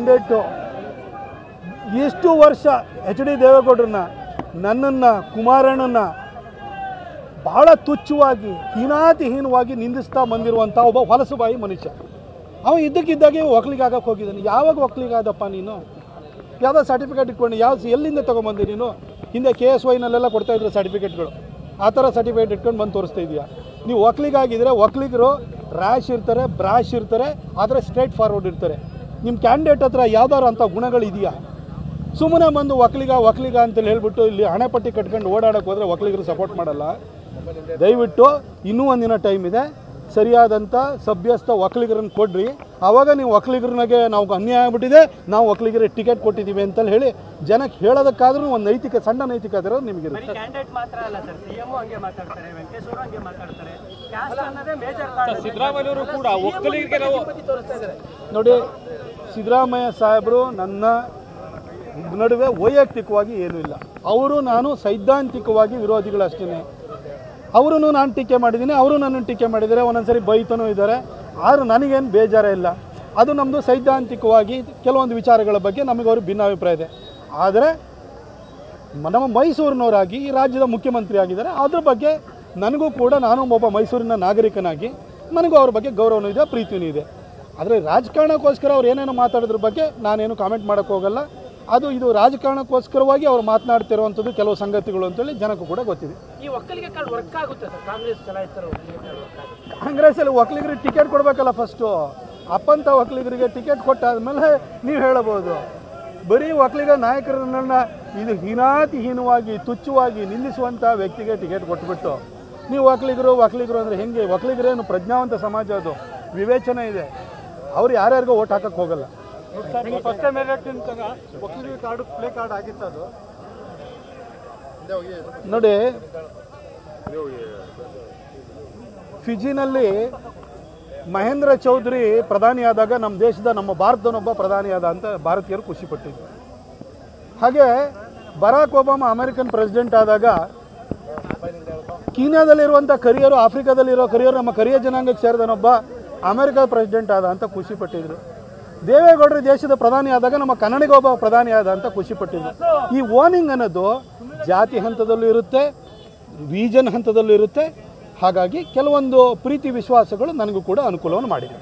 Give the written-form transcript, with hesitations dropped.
Candidate ಎಷ್ಟು ವರ್ಷ H D ದೇವೇಗೌಡರನ್ನ ನನ್ನನ್ನು ಕುಮಾರಣ್ಣನ ಭಾಳ ತುಚ್ಛವಾಗಿ ಹೀನಾತಿಹೀನವಾಗಿ ನಿಂದಿಸ್ತಾ ಬಂದಿರುವಂಥ ಒಬ್ಬ ಹೊಲಸುಬಾಯಿ ಮನುಷ್ಯ. ಅವನು ಇದ್ದಕ್ಕಿದ್ದಾಗೆ ಒಕ್ಕಲಿಗಾಗಕ್ಕೆ ಹೋಗಿದ್ದಾನೆ. ಯಾವಾಗ ಒಕ್ಕಲಿಗಾದಪ್ಪ ನೀನು? ಯಾವುದೋ ಸರ್ಟಿಫಿಕೇಟ್ ಇಟ್ಕೊಂಡು ಎಲ್ಲಿಂದ ತೊಗೊಂಬಂದಿ ನೀನು? ಹಿಂದೆ KSYನಲ್ಲೆಲ್ಲ ಕೊಡ್ತಾಯಿದ್ರು ಸರ್ಟಿಫಿಕೇಟ್ಗಳು. ಆ ಥರ ಸರ್ಟಿಫಿಕೇಟ್ ಇಟ್ಕೊಂಡು ಬಂದು ತೋರಿಸ್ತಾ ಇದೆಯಾ? ನೀವು ಒಕ್ಕಲಿಗಾಗಿದ್ದರೆ ಒಕ್ಕಲಿಗರು ರ್ಯಾಶ್ ಇರ್ತಾರೆ, ಬ್ರಾಶ್ ಇರ್ತಾರೆ, ಆದರೆ ಸ್ಟ್ರೇಟ್ ಫಾರ್ವರ್ಡ್ ಇರ್ತಾರೆ. ನಿಮ್ಮ ಕ್ಯಾಂಡಿಡೇಟ್ ಹತ್ರ ಯಾವ್ದಾದ್ರು ಅಂಥ ಗುಣಗಳಿದೆಯಾ? ಸುಮ್ಮನೆ ಬಂದು ಒಕ್ಕಲಿಗ ಅಂತೇಳಿ ಹೇಳ್ಬಿಟ್ಟು ಇಲ್ಲಿ ಹಣೆಪಟ್ಟಿ ಕಟ್ಕೊಂಡು ಓಡಾಡೋಕ್ಕೆ ಹೋದರೆ ಒಕ್ಕಲಿಗರು ಸಪೋರ್ಟ್ ಮಾಡಲ್ಲ. ದಯವಿಟ್ಟು ಇನ್ನೂ ಒಂದಿನ ಟೈಮ್ ಇದೆ, ಸರಿಯಾದಂಥ ಸಭ್ಯಸ್ಥ ಒಕ್ಕಲಿಗರನ್ನು ಕೊಡ್ರಿ. ಆವಾಗ ನೀವು ಒಕ್ಕಲಿಗರನಾಗೆ ನಾವು ಅನ್ಯಾಯ ಆಗ್ಬಿಟ್ಟಿದೆ, ನಾವು ಒಕ್ಕಲಿಗರಿಗೆ ಟಿಕೆಟ್ ಕೊಟ್ಟಿದ್ದೀವಿ ಅಂತೇಳಿ ಹೇಳಿ ಜನಕ್ಕೆ ಹೇಳೋದಕ್ಕಾದ್ರೂ ಒಂದು ನೈತಿಕ ಸಣ್ಣ ನೈತಿಕತೆ ಇರೋದು ನಿಮಗಿರುತ್ತೆ. ನೋಡಿ, ಸಿದ್ದರಾಮಯ್ಯ ಸಾಹೇಬರು ನನ್ನ ನಡುವೆ ವೈಯಕ್ತಿಕವಾಗಿ ಏನೂ ಇಲ್ಲ. ಅವರು ನಾನು ಸೈದ್ಧಾಂತಿಕವಾಗಿ ವಿರೋಧಿಗಳಷ್ಟೇ. ಅವರೂ ನಾನು ಟೀಕೆ ಮಾಡಿದ್ದೀನಿ, ಅವರು ನನ್ನನ್ನು ಟೀಕೆ ಮಾಡಿದ್ದಾರೆ, ಒಂದೊಂದ್ಸರಿ ಬೈತನೂ ಇದ್ದಾರೆ. ಆದರೂ ನನಗೇನು ಬೇಜಾರೇ ಇಲ್ಲ. ಅದು ನಮ್ಮದು ಸೈದ್ಧಾಂತಿಕವಾಗಿ ಕೆಲವೊಂದು ವಿಚಾರಗಳ ಬಗ್ಗೆ ನಮಗೆ ಅವರು ಭಿನ್ನಾಭಿಪ್ರಾಯ ಇದೆ. ಆದರೆ ನಮ್ಮ ಮೈಸೂರಿನವರಾಗಿ ಈ ರಾಜ್ಯದ ಮುಖ್ಯಮಂತ್ರಿ ಆಗಿದ್ದಾರೆ, ಅದ್ರ ಬಗ್ಗೆ ನನಗೂ ಕೂಡ, ನಾನು ಒಬ್ಬ ಮೈಸೂರಿನ ನಾಗರಿಕನಾಗಿ ನನಗೂ ಅವ್ರ ಬಗ್ಗೆ ಗೌರವನೂ ಇದೆ, ಪ್ರೀತಿಯೂ ಇದೆ. ಆದರೆ ರಾಜಕಾರಣಕ್ಕೋಸ್ಕರ ಅವ್ರು ಏನೇನೋ ಮಾತಾಡೋದ್ರ ಬಗ್ಗೆ ನಾನೇನು ಕಾಮೆಂಟ್ ಮಾಡೋಕ್ಕೆ ಹೋಗಲ್ಲ. ಇದು ರಾಜಕಾರಣಕ್ಕೋಸ್ಕರವಾಗಿ ಅವ್ರು ಮಾತನಾಡ್ತಿರುವಂಥದ್ದು ಕೆಲವು ಸಂಗತಿಗಳು ಅಂತೇಳಿ ಜನಕ್ಕೂ ಕೂಡ ಗೊತ್ತಿದೆ. ಈ ಒಕ್ಕಲಿಗ ಕಾರ್ಡ್ ವರ್ಕ್ ಆಗುತ್ತೆ ಸರ್? ಕಾಂಗ್ರೆಸ್ಸಲ್ಲಿ ಒಕ್ಕಲಿಗರಿಗೆ ಟಿಕೆಟ್ ಕೊಡಬೇಕಲ್ಲ ಫಸ್ಟು. ಅಪ್ಪಂತ ಒಕ್ಕಲಿಗರಿಗೆ ಟಿಕೆಟ್ ಕೊಟ್ಟಾದ್ಮೇಲೆ ನೀವು ಹೇಳಬಹುದು. ಬರೀ ಒಕ್ಕಲಿಗ ನಾಯಕರನ್ನ ಇದು ಹೀನಾತಿಹೀನವಾಗಿ ತುಚ್ಛವಾಗಿ ನಿಲ್ಲಿಸುವಂಥ ವ್ಯಕ್ತಿಗೆ ಟಿಕೆಟ್ ಕೊಟ್ಬಿಟ್ಟು ನೀವು ಒಕ್ಕಲಿಗರು ಅಂದರೆ ಹೆಂಗೆ? ಒಕ್ಕಲಿಗರೇನು ಪ್ರಜ್ಞಾವಂತ ಸಮಾಜ, ಅದು ವಿವೇಚನೆ ಇದೆ. ಅವ್ರು ಯಾರ್ಯಾರಿಗೂ ಓಟ್ ಹಾಕಕ್ಕೆ ಹೋಗಲ್ಲ. First time Vokkaliga card play card ಆಗಿತ್ತು ಅದು. ನೋಡಿ, ಫಿಜಿನಲ್ಲಿ ಮಹೇಂದ್ರ ಚೌಧರಿ ಪ್ರಧಾನಿಯಾದಾಗ ನಮ್ಮ ದೇಶದ ನಮ್ಮ ಭಾರತದವನೊಬ್ಬ ಪ್ರಧಾನಿಯಾದ ಅಂತ ಭಾರತೀಯರು ಖುಷಿಪಟ್ಟಿದ್ರು. ಹಾಗೆ ಬರಾಕ್ ಒಬಾಮಾ ಅಮೆರಿಕನ್ ಪ್ರೆಸಿಡೆಂಟ್ ಆದಾಗ ಕೀನ್ಯಾದಲ್ಲಿರುವಂಥ ಕರಿಯರು, ಆಫ್ರಿಕಾದಲ್ಲಿರೋ ಕರಿಯರು ನಮ್ಮ ಕರಿಯ ಜನಾಂಗಕ್ಕೆ ಸೇರಿದನೊಬ್ಬ ಅಮೆರಿಕ ಪ್ರೆಸಿಡೆಂಟ್ ಆದ ಅಂತ ಖುಷಿಪಟ್ಟಿದ್ರು. ದೇವೇಗೌಡರು ದೇಶದ ಪ್ರಧಾನಿ ಆದಾಗ ನಮ್ಮ ಕನ್ನಡಿಗೊಬ್ಬ ಪ್ರಧಾನಿ ಆದ ಅಂತ ಖುಷಿಪಟ್ಟಿದ್ರು. ಈ ಓನಿಂಗ್ ಅನ್ನೋದು ಜಾತಿ ಹಂತದಲ್ಲೂ ಇರುತ್ತೆ, ರೀಜನ್ ಹಂತದಲ್ಲೂ ಇರುತ್ತೆ. ಹಾಗಾಗಿ ಕೆಲವೊಂದು ಪ್ರೀತಿ ವಿಶ್ವಾಸಗಳು ನನಗೂ ಕೂಡ ಅನುಕೂಲವನ್ನು ಮಾಡಿದೆ.